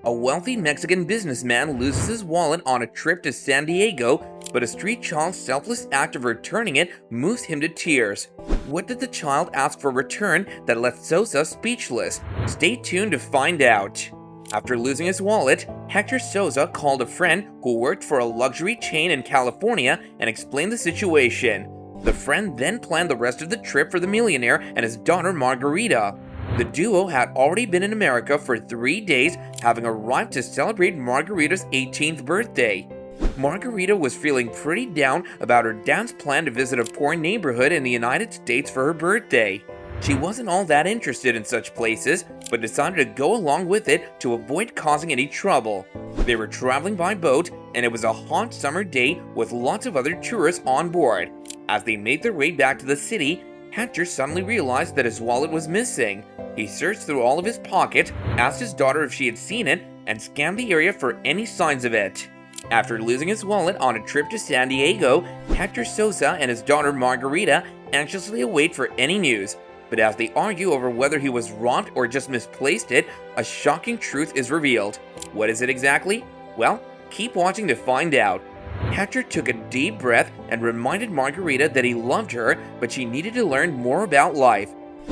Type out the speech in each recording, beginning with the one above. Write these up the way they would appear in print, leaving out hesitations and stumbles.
A wealthy Mexican businessman loses his wallet on a trip to San Diego, but a street child's selfless act of returning it moves him to tears. What did the child ask for return that left Sosa speechless? Stay tuned to find out. After losing his wallet, Hector Souza called a friend who worked for a luxury chain in California and explained the situation. The friend then planned the rest of the trip for the millionaire and his daughter Margarita. The duo had already been in America for 3 days, having arrived to celebrate Margarita's 18th birthday. Margarita was feeling pretty down about her dad's plan to visit a poor neighborhood in the United States for her birthday. She wasn't all that interested in such places, but decided to go along with it to avoid causing any trouble. They were traveling by boat, and it was a hot summer day with lots of other tourists on board. As they made their way back to the city, Hector suddenly realized that his wallet was missing. He searched through all of his pockets, asked his daughter if she had seen it, and scanned the area for any signs of it. After losing his wallet on a trip to San Diego, Hector Souza and his daughter Margarita anxiously await for any news. But as they argue over whether he was robbed or just misplaced it, a shocking truth is revealed. What is it exactly? Well, keep watching to find out. Hector took a deep breath and reminded Margarita that he loved her, but she needed to learn more about life.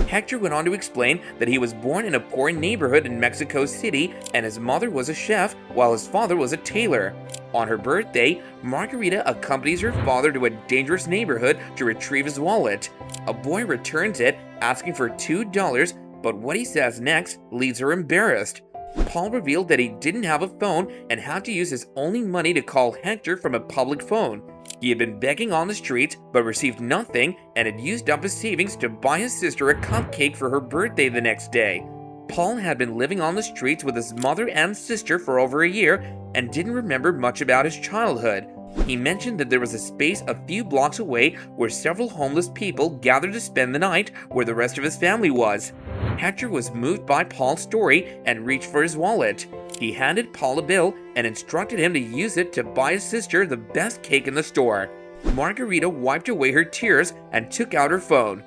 Hector went on to explain that he was born in a poor neighborhood in Mexico City and his mother was a chef while his father was a tailor. On her birthday, Margarita accompanies her father to a dangerous neighborhood to retrieve his wallet. A boy returns it, asking for $2, but what he says next leaves her embarrassed. Paul revealed that he didn't have a phone and had to use his only money to call Hector from a public phone. He had been begging on the streets but received nothing and had used up his savings to buy his sister a cupcake for her birthday the next day. Paul had been living on the streets with his mother and sister for over a year and didn't remember much about his childhood. He mentioned that there was a space a few blocks away where several homeless people gathered to spend the night where the rest of his family was. Hector was moved by Paul's story and reached for his wallet. He handed Paul a bill and instructed him to use it to buy his sister the best cake in the store. Margarita wiped away her tears and took out her phone.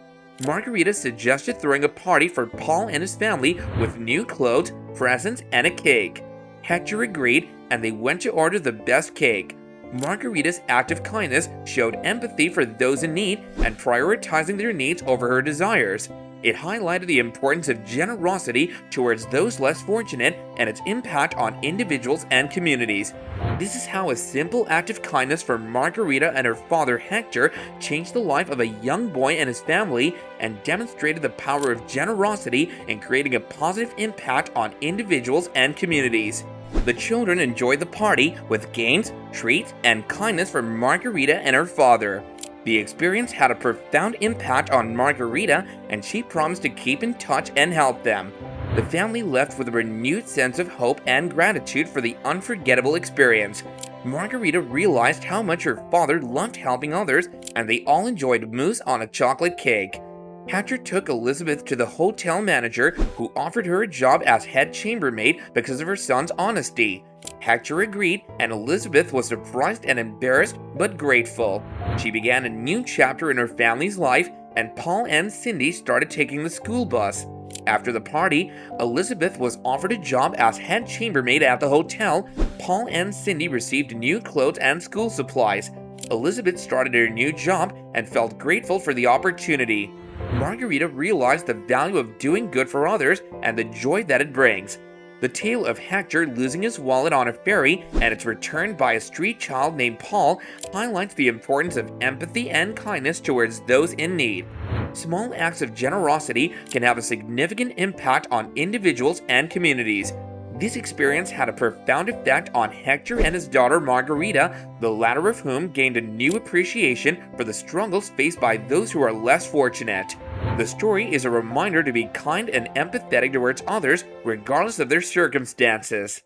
Margarita suggested throwing a party for Paul and his family with new clothes, presents, and a cake. Hector agreed, and they went to order the best cake. Margarita's act of kindness showed empathy for those in need and prioritizing their needs over her desires. It highlighted the importance of generosity towards those less fortunate and its impact on individuals and communities. This is how a simple act of kindness from Margarita and her father Hector changed the life of a young boy and his family and demonstrated the power of generosity in creating a positive impact on individuals and communities. The children enjoyed the party with games, treats, and kindness from Margarita and her father. The experience had a profound impact on Margarita, and she promised to keep in touch and help them. The family left with a renewed sense of hope and gratitude for the unforgettable experience. Margarita realized how much her father loved helping others, and they all enjoyed mousse on a chocolate cake. Hector took Elizabeth to the hotel manager, who offered her a job as head chambermaid because of her son's honesty. Hector agreed, and Elizabeth was surprised and embarrassed, but grateful. She began a new chapter in her family's life, and Paul and Cindy started taking the school bus. After the party, Elizabeth was offered a job as head chambermaid at the hotel. Paul and Cindy received new clothes and school supplies. Elizabeth started her new job and felt grateful for the opportunity. Margarita realized the value of doing good for others and the joy that it brings. The tale of Hector losing his wallet on a ferry and its return by a street child named Paul highlights the importance of empathy and kindness towards those in need. Small acts of generosity can have a significant impact on individuals and communities. This experience had a profound effect on Hector and his daughter Margarita, the latter of whom gained a new appreciation for the struggles faced by those who are less fortunate. The story is a reminder to be kind and empathetic towards others, regardless of their circumstances.